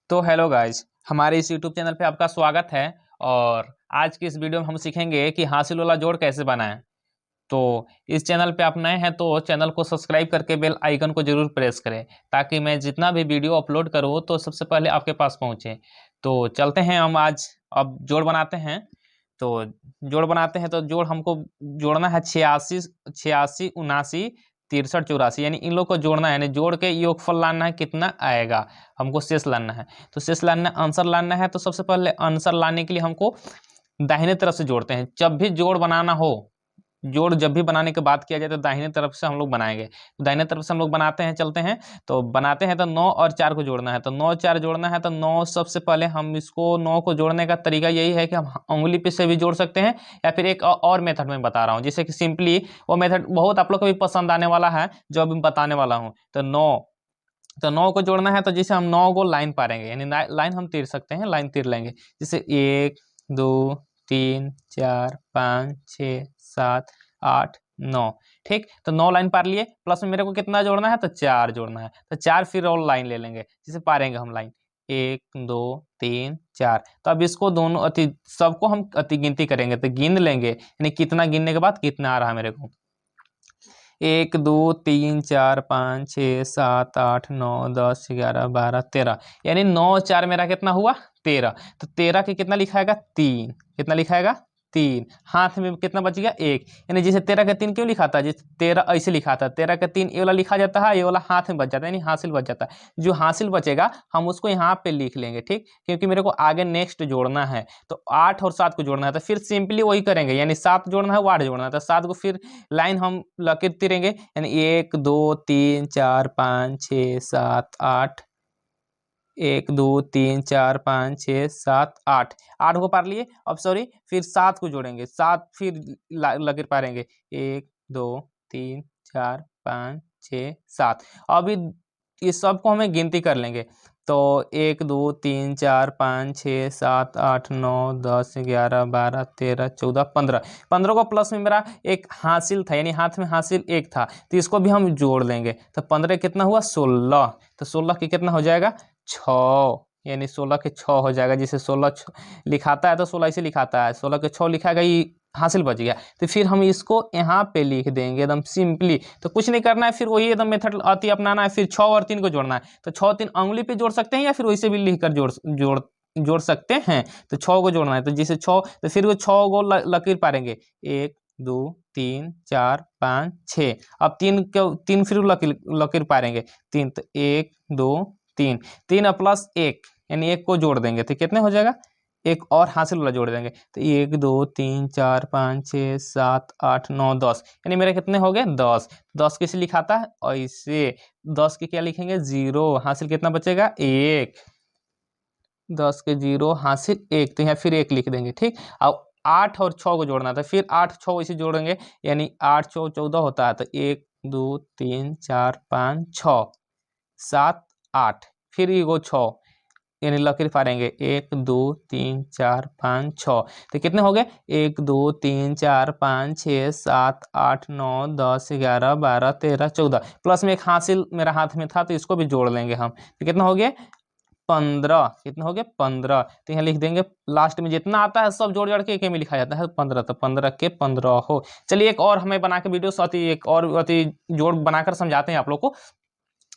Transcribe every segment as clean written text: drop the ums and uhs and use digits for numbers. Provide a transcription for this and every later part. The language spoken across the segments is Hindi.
तो हेलो गाइज, हमारे इस यूट्यूब चैनल पे आपका स्वागत है। और आज की इस वीडियो में हम सीखेंगे कि हासिल वाला जोड़ कैसे बनाएं। तो इस चैनल पे आप नए हैं तो चैनल को सब्सक्राइब करके बेल आइकन को जरूर प्रेस करें, ताकि मैं जितना भी वीडियो अपलोड करूँ तो सबसे पहले आपके पास पहुँचे। तो चलते हैं हम आज अब जोड़ बनाते हैं। तो जोड़ हमको जोड़ना है 86 86 79 63 84, यानी इन लोग को जोड़ना है, यानी जोड़ के योगफल लाना है, कितना आएगा हमको शेष लाना है। तो शेष लाना आंसर लाना है, तो सबसे पहले आंसर लाने के लिए हमको दाहिने तरफ से जोड़ते हैं। जब भी जोड़ बनाना हो, जोड़ जब भी बनाने के बाद किया जाए तो दाहिने तरफ से हम लोग बनाएंगे। तो दाहिने तरफ से हम लोग बनाते हैं, चलते हैं। तो बनाते हैं तो 9 और 4 को जोड़ना है। तो 9 4 जोड़ना है तो 9, सबसे पहले हम इसको 9 को जोड़ने का तरीका यही है कि हम उंगली पे से भी जोड़ सकते हैं, या फिर एक और मेथड में बता रहा हूँ, जैसे कि सिंपली वो मेथड बहुत आप लोग को भी पसंद आने वाला है जो अभी बताने वाला हूँ। तो 9 को जोड़ना है, तो जैसे हम 9 को लाइन पारेंगे, यानी लाइन हम तीर सकते हैं, लाइन तीर लेंगे। जैसे 1 2 3 4 5 6 7 8 9, ठीक। तो 9 लाइन पार लिए, प्लस में मेरे को कितना जोड़ना है, तो 4 जोड़ना है। तो 4 फिर और लाइन ले लेंगे, जिसे पारेंगे हम लाइन 1 2 3 4। तो अब इसको दोनों अति सबको हम अति गिनती करेंगे, तो गिन लेंगे, यानी कितना गिनने के बाद कितना आ रहा है मेरे को। 1 2 3 4 5 6 7 8 9 10 11 12 13, यानी 9 4 मेरा कितना हुआ, 13। तो 13 के कितना लिखाएगा, 3। कितना लिखाएगा, 3। हाथ में कितना बच गया, 1। यानी जैसे 13 का 3 क्यों लिखा था, जैसे 13 ऐसे लिखा था, 13 का 3 ये वाला लिखा जाता है, ये वाला हाथ में बच जाता है, यानी हासिल बच जाता है। जो हासिल बचेगा हम उसको यहाँ पे लिख लेंगे, ठीक, क्योंकि मेरे को आगे नेक्स्ट जोड़ना है। तो 8 और 7 को जोड़ना है, तो फिर सिंपली वही करेंगे, यानी 7 जोड़ना है, 8 जोड़ना है। तो 7 को फिर लाइन हम लकीर तिरेंगे, यानी 1 2 3 4 5 6 7 8, 1 2 3 4 5 6 7 8, 8 को पार लिए। अब सॉरी, फिर 7 को जोड़ेंगे, 7 फिर लकीर पारेंगे, 1 2 3 4 5 6 7। अभी इस सबको हमें गिनती कर लेंगे। तो 1 2 3 4 5 6 7 8 9 10 11 12 13 14 15। 15 को प्लस में मेरा एक हासिल था, यानी हाथ में हासिल 1 था, तो इसको भी हम जोड़ लेंगे। तो 15 कितना हुआ, 16। तो 16 की कितना हो जाएगा, 6, यानी 16 के 6 हो जाएगा। जिसे 16 लिखाता है तो 16 इसे लिखाता है, 16 के 6 लिखाएगा, ये हासिल बच गया। तो फिर हम इसको यहाँ पे लिख देंगे एकदम सिंपली। तो कुछ नहीं करना है, फिर वही एकदम मेथड अति अपनाना है। फिर 6 और 3 को जोड़ना है, तो 6 3 उंगली पे जोड़ सकते हैं, या फिर वैसे भी लिख कर जोड़ सकते हैं। तो 6 को जोड़ना है, तो जिसे 6, तो फिर वो 6 को लकीर पारेंगे, 1 2 3 4 5 6। अब 3 फिर लकीर पारेंगे, 3। तो 1 2 3, 3 प्लस 1, यानी 1 को जोड़ देंगे, तो कितने हो जाएगा, एक और हासिल वाला जोड़ देंगे। तो 1 2 3 4 5 6 7 8 9 10, यानी मेरे कितने हो गए, 10। 10 किसे लिखाता है, ऐसे 10 के क्या लिखेंगे, 0। हासिल कितना बचेगा, 1। 10 के 0 हासिल 1, तो यहाँ फिर 1 लिख देंगे, ठीक। अब 8 और 6 को जोड़ना था, फिर 8 6 इसे जोड़ेंगे, यानी 8 6 14 होता है। तो 1 2 3 4 5 6 7 8, फिर ये वो 6, यानी लकीर फाड़ेंगे, 1 2 3 4 5 6। तो कितने हो गए, 1 2 3 4 5 6 7 8 9 10 11 12 13 14, प्लस में एक हासिल मेरा हाथ में था, तो इसको भी जोड़ लेंगे हम। तो कितना हो गया, 15। कितना हो गया, 15। तो यहाँ लिख देंगे, लास्ट में जितना आता है सब जोड़ जोड़ के एक में लिखा जाता है, 15। तो 15 के 15 हो। चलिए एक और हमें बना के वीडियो एक और जोड़ बनाकर समझाते हैं आप लोग को,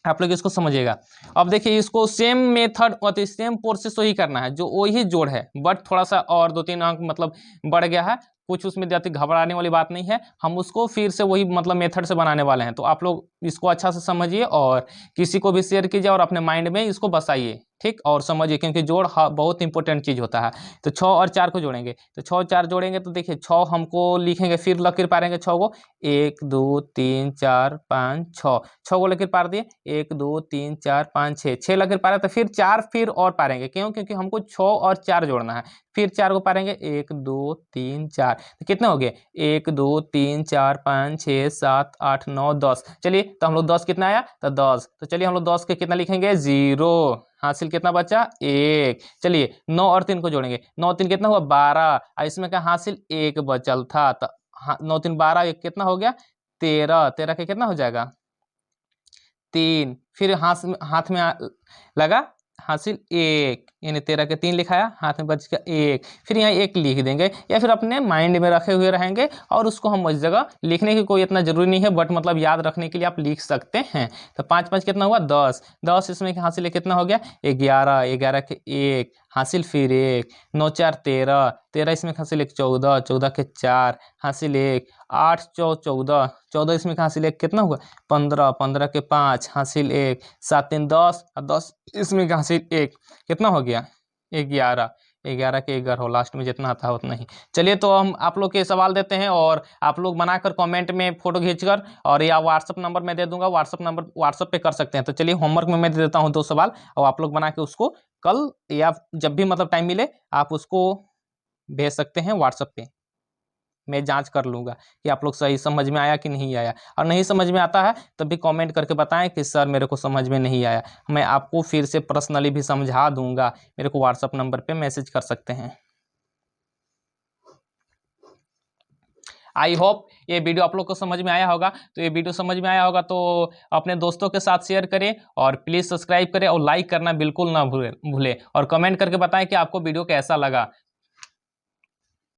आप लोग इसको समझिएगा। अब देखिए, इसको सेम मेथड और सेम प्रोसेस वही करना है, जो वही जोड़ है, बट थोड़ा सा और 2-3 अंक मतलब बढ़ गया है। कुछ उसमें ज्यादा घबराने वाली बात नहीं है, हम उसको फिर से वही मतलब मेथड से बनाने वाले हैं। तो आप लोग इसको अच्छा से समझिए, और किसी को भी शेयर कीजिए, और अपने माइंड में इसको बसाइए, ठीक, और समझिए, क्योंकि जोड़ बहुत इंपॉर्टेंट चीज होता है। तो 6 और 4 को जोड़ेंगे, तो 6 4 जोड़ेंगे, तो देखिए 6 हमको लिखेंगे, फिर लकीर पारेंगे 6 को, 1 2 3 4 5 6, 6 को लकीर पार दिए, 1 2 3 4 5 6, 6 लकीर पारे, तो फिर 4 फिर और पारेंगे, क्यों, क्योंकि हमको 6 और 4 जोड़ना है। फिर 4 को पारेंगे, 1 2 3 4, तो कितने हो गए, 1 2 3 4 5 6 7 8 9 10। चलिए, तो हम लोग 10 कितना आया, तो 10। तो चलिए हम लोग 10 के कितना लिखेंगे, 0। हासिल कितना बचा, 1। चलिए 9 और 3 को जोड़ेंगे, 9 3 कितना हुआ, 12। इसमें क्या हासिल 1 बचल था, तो 9 3 12, एक कितना हो गया, 13। 13 के कितना हो जाएगा, 3। फिर हाथ में लगा, हासिल 1, यानी 13 के 3 लिखाया, हाथ में बच गया 1। फिर यहाँ 1 लिख देंगे या फिर अपने माइंड में रखे हुए रहेंगे और उसको हम उस जगह लिखने की कोई इतना जरूरी नहीं है, बट मतलब याद रखने के लिए आप लिख सकते हैं। तो 5 5 कितना हुआ 10, 10 इसमें हासिल कितना हो गया 11, 11 के 1 हासिल फिर 1, 9 4 13, 13 इसमें हासिल 1 14, 14 के 4 हासिल 1, 8 14, 14 इसमें हासिल 1 कितना हुआ 15, 15 के 5 हासिल 1, 7 3 10 और 10 इसमें हासिल 1 कितना हो गया 11, 11 के 11 लास्ट में जितना आता है उतना ही। चलिए तो हम आप लोग के सवाल देते हैं और आप लोग बनाकर कमेंट में फोटो खींचकर और या व्हाट्सअप नंबर मैं दे दूंगा, व्हाट्सअप पे कर सकते हैं। तो चलिए होमवर्क में मैं दे देता हूँ 2 सवाल और आप लोग बना के उसको कल या जब भी मतलब टाइम मिले आप उसको भेज सकते हैं व्हाट्सएप पे। मैं जांच कर लूँगा कि आप लोग सही समझ में आया कि नहीं आया, और नहीं समझ में आता है तब भी कमेंट करके बताएं कि सर मेरे को समझ में नहीं आया, मैं आपको फिर से पर्सनली भी समझा दूंगा। मेरे को व्हाट्सएप नंबर पे मैसेज कर सकते हैं। आई होप ये वीडियो आप लोग को समझ में आया होगा। तो ये वीडियो समझ में आया होगा तो अपने दोस्तों के साथ शेयर करें और प्लीज़ सब्सक्राइब करें और लाइक करना बिल्कुल ना भूलें और कमेंट करके बताएं कि आपको वीडियो कैसा लगा।